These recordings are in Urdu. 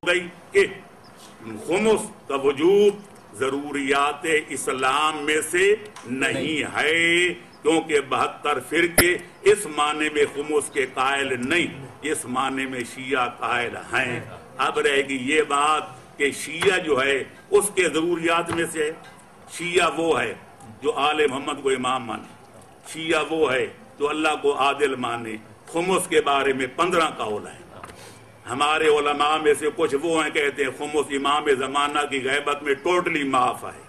گئی کہ خمس کا وجود ضروریات اسلام میں سے نہیں ہے، کیونکہ 72 فرقے اس معنی میں خمس کے قائل نہیں، اس معنی میں شیعہ قائل ہیں۔ اب رہے گی یہ بات کہ شیعہ جو ہے اس کے ضروریات میں سے شیعہ وہ ہے جو آل محمد کو امام مانے، شیعہ وہ ہے جو اللہ کو عادل مانے۔ خمس کے بارے میں 15 قول ہیں۔ ہمارے علماء میں سے کچھ وہ ہیں کہتے ہیں خمس امام زمانہ کی غیبت میں ٹوٹلی معاف ہے،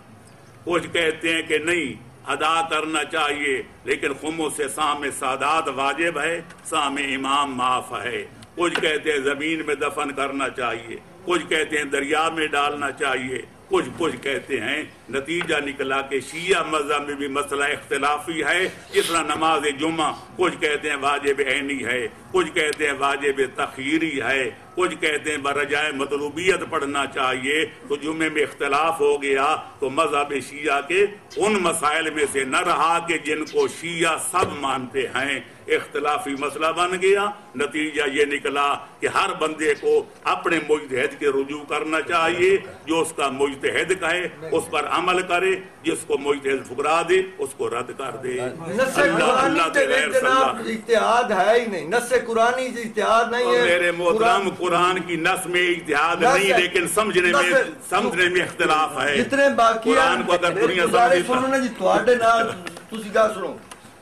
کچھ کہتے ہیں کہ نہیں ادا کرنا چاہیے، لیکن خمس سے سام سادات واجب ہے، سام امام معاف ہے، کچھ کہتے ہیں زمین میں دفن کرنا چاہیے، کچھ کہتے ہیں دریا میں ڈالنا چاہیے، کچھ کہتے ہیں۔ نتیجہ نکلا کہ شیعہ مذہب میں بھی مسئلہ اختلافی ہے، جس طرح نماز جمعہ کچھ کہتے ہیں واجب عینی ہے، کچھ کہتے ہیں واجب تخیری ہے، کچھ کہتے ہیں برجائے مطلوبیت پڑھنا چاہیے۔ تو جمعے میں اختلاف ہو گیا تو مذہب شیعہ کے ان مسائل میں سے نہ رہا کہ جن کو شیعہ سب مانتے ہیں، اختلافی مسئلہ بن گیا۔ نتیجہ یہ نکلا کہ ہر بندے کو اپنے مجتہد کے رجوع کرنا چاہیے، جو اس کا مجتہد کہے اس پر عمل کرے، جس کو مجتہد ٹھکرا دے اس کو رد کر دے۔ اللہ کے غیر جناب اجتہاد ہے ہی نہیں، نص قرآنی اجتہاد نہیں ہے۔ میرے محترم قرآن کی نص میں اجتہاد نہیں، لیکن سمجھنے میں اختلاف ہے۔ جتنے باقی قرآن کو اگر دنیا سنو نا جی تواڈے نال تسی گل سنو،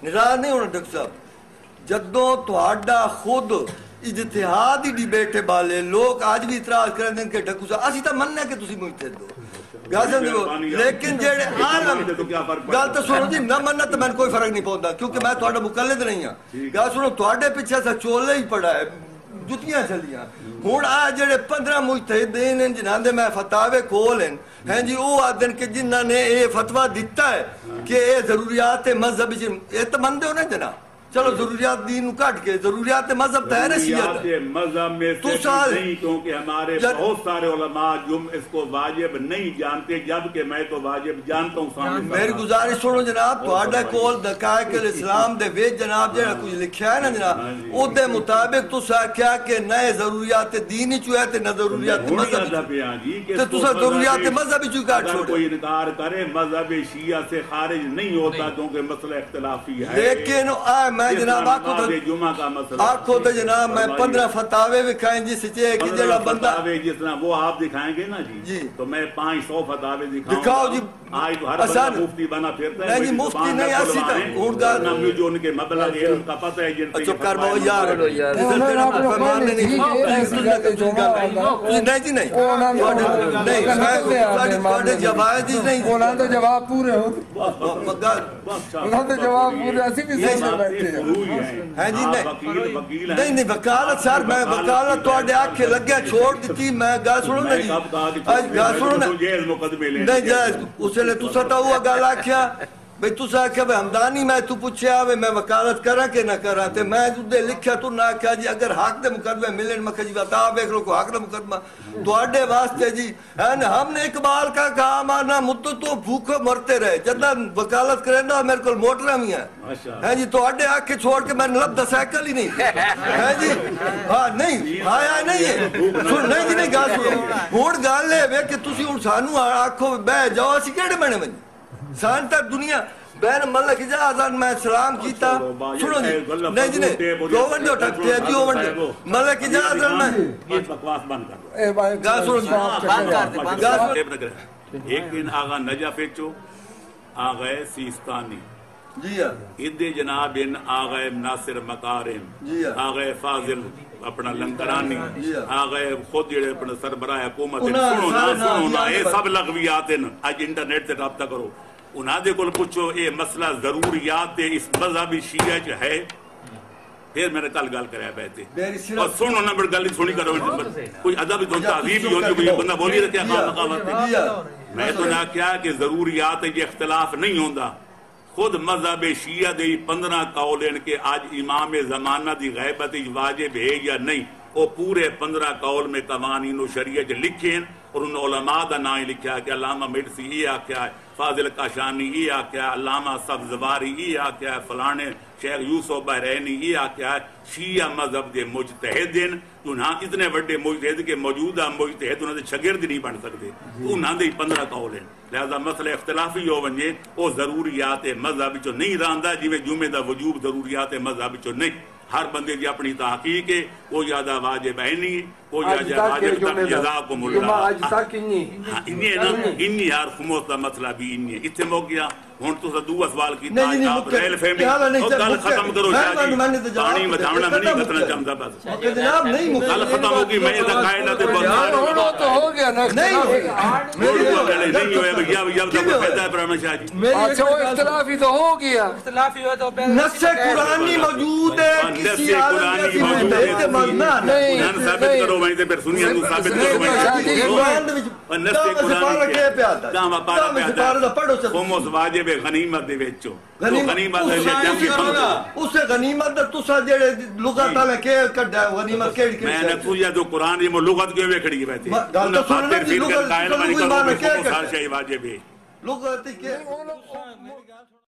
ناراض نہیں ہونا ڈاکٹر صاحب، جدوں تواڈا خود اجتہاد ہی بیٹھے بالے لوگ آج بھی اعتراض کرتے ہیں کہ ڈھکو صاحب اسی تو مننا کہ تسی مجتہد ہو، لیکن جڑے عالم گل تو سنو جی، نہ مننا تو میں کوئی فرق نہیں پاؤندا کیونکہ میں تہاڈا مقلد نہیں ہاں۔ گل سنو تواڈے پیچھے سا چولے ہی پڑا ہے، جتیاں چلیاں ہوں آ جڑے 15 مجتہدین ہیں جنہاں دے میں فتاوے کھول ہیں جی، وہ آدھن کہ جنہاں نے یہ فتویٰ دیتا ہے کہ یہ ضروریات مذہب یہ تو مندے ہو نا جناب، چلو ضروریات دین کٹ کے ضروریات مذہب تو ہے نا شیعت مذہب میں سے نہیں، کیونکہ ہمارے بہت سارے علماء اس کو واجب نہیں جانتے، جبکہ میں تو واجب جانتا ہوں۔ میری گزارش سنو جناب، تہاڈا کول دقائق الاسلام دے وچ جناب جڑا کچھ لکھیا ہے نا جناب، او دے مطابق تساں آکھیا کہ نہ ضروریات دین وچ ہے تے نہ ضروریات مذہب تے تساں ضروریات مذہب وچ کاٹ چھوڑ۔ کوئی انکار کرے مذہب شیعہ سے خارج نہیں ہوتا، کیونکہ مسئلہ اختلافی ہے، لیکن میں جناب آنکھوں تو جناب میں 15 فتاوے دکھائیں جی سچے کہ جڑا بندہ جس طرح وہ آپ دکھائیں گے نا جی تو میں 500 فتاوے دکھاؤ جی۔ آج تو ہر بندہ مفتی بنا پھرتا ہے، نہیں جی مفتی نہیں ایسی تو جو ان کے مبلغ ہے ان کا پتہ ہے جن چپ کر بابا یار نہیں جی نہیں نہیں جواب جی نہیں جواب پورے ہو جواب پورے ایسی بھی نہیں وکالت سر میں وکالت تواڈے آکھے لگیا چھوڑ دیتی، میں گل سنو نا جی گل سنو نا نہیں جائز اس نے تسا تو وہ گل آکھیا بھئی تسا آکھیا بھئی ہمدانی میں تو پوچھیا میں وکالت کراں کہ نہ کراں تے میں دے لکھیا تو نہ آکھیا جی اگر حق دے مقدمے ملن میں جی بتا دیکھ لو کو حق دا مقدمہ تواڈے واسطے جی ہم نے اقبال کا کہا مانا مدتوں بھوکے مرتے رہے، جدہ وکالت کرنا میرے کو موٹر بھی ہیں جی تواڈے آکھے چھوڑ کے میں لبدا سائیکل ہی نہیں ہے جی ہاں نہیں آیا نہیں ہے نہیں جی نہیں گل سنو ہن گل اے کہ تسی ہن سانو آکھو بہ جاؤ اسی کیڑے بنے من سان تک دنیا بین ملک اجازت میں سلام کیتا سنو جی نہیں جی نہیں دو ونڈو ٹکتے جی وہ ونڈو ملک اجازت میں بکواس بند کر گل سنو ایک دن آغا نجفی چو آغا سیستانی جی ادھے جناب ان آغا ناصر مکارم آغا فاضل اپنا لنکرانی آغا خود جڑے اپنا سربراہ حکومت سنونا یہ سب لغویات ہیں، آج انٹرنیٹ سے رابطہ کرو، انہاں دے کل پوچھو یہ مسئلہ ضروریات اس مذہبی شیعہ جو ہے، پھر میں نے کل گل کریا بیٹھے اور سنو نا بڑھ گل سنی کرو، کوئی ادب تو تعظیم ہی ہوتی ہے، بندہ بولی رکھیا خواہ مقامت میں تو نہ کیا کہ ضروریات یہ اختلاف نہیں ہوندا، خود مذہب شیعہ دے 15 قولین کے آج امام زمانہ دی غیبت واجب ہے یا نہیں، وہ پورے 15 قول میں قوانین و شریعت لکھیں اور ان علماء دا نام لکھا کہ علامہ مجفی یہ آکھیا ہے، فاضل کاشانی یہ آکھیا ہے، علامہ سبزواری یہ آکھیا ہے، فلانے شیخ یوسف بحرینی یہ آکھیا ہے۔ شیعہ مذہب دے مجتہدین چونہاں اتنے وڈے مجتہد کے موجودہ مجتہد انہوں نے شاگرد نہیں بن سکتے انہوں نے 15 قول ہیں لہذا مسئلہ اختلافی ہو ونجے وہ ضروریات مذہب چو نہیں رہندا جی جمعے دا وجوب ضروریات مذہب چو نہیں ہر بندے دی اپنی تحقیق ہے کوئی زیادہ واجب ہے نہیں کوئی زیادہ واجب تک جزاکم اللہ آج تک انہی ہے نا انہی یار خموس دا مسئلہ بھی انہی ہے اتنے موقع گیا ہون تو دو سوال کی آپ ریل فیملی گل ختم کرو پانی مدھاونا میں نہیں کتنا چمدا بس گل ختم ہوگی میں یہ قائدہ تے بہت تو ہو گیا نا نہیں ہوئے بھیا بھیا تو پیدا ہے پرامہ شاہ جی اچھا وہ اختلافی تو ہو گیا اختلافی ہو تو نص قرآنی موجود ہے کسی عالم جیسی مجتہد مضمون نہیں ثابت کرو وہیں سے پھر سنیا تو ثابت کرو وہیں نص قرآن کے دام پارا پہ خمس واجب غنیمت دے وچوں غنیمت دے جنگ کی اس غنیمت تسا جڑے لغت والے کے کڈا غنیمت کیڑی کیڑی میں نے پوچھا تو قرآن یہ لغت کیوں کھڑی بیٹھی گل تو سن لے لغت قائل نہیں کرو خمس ہر شے واجب ہے لغت کے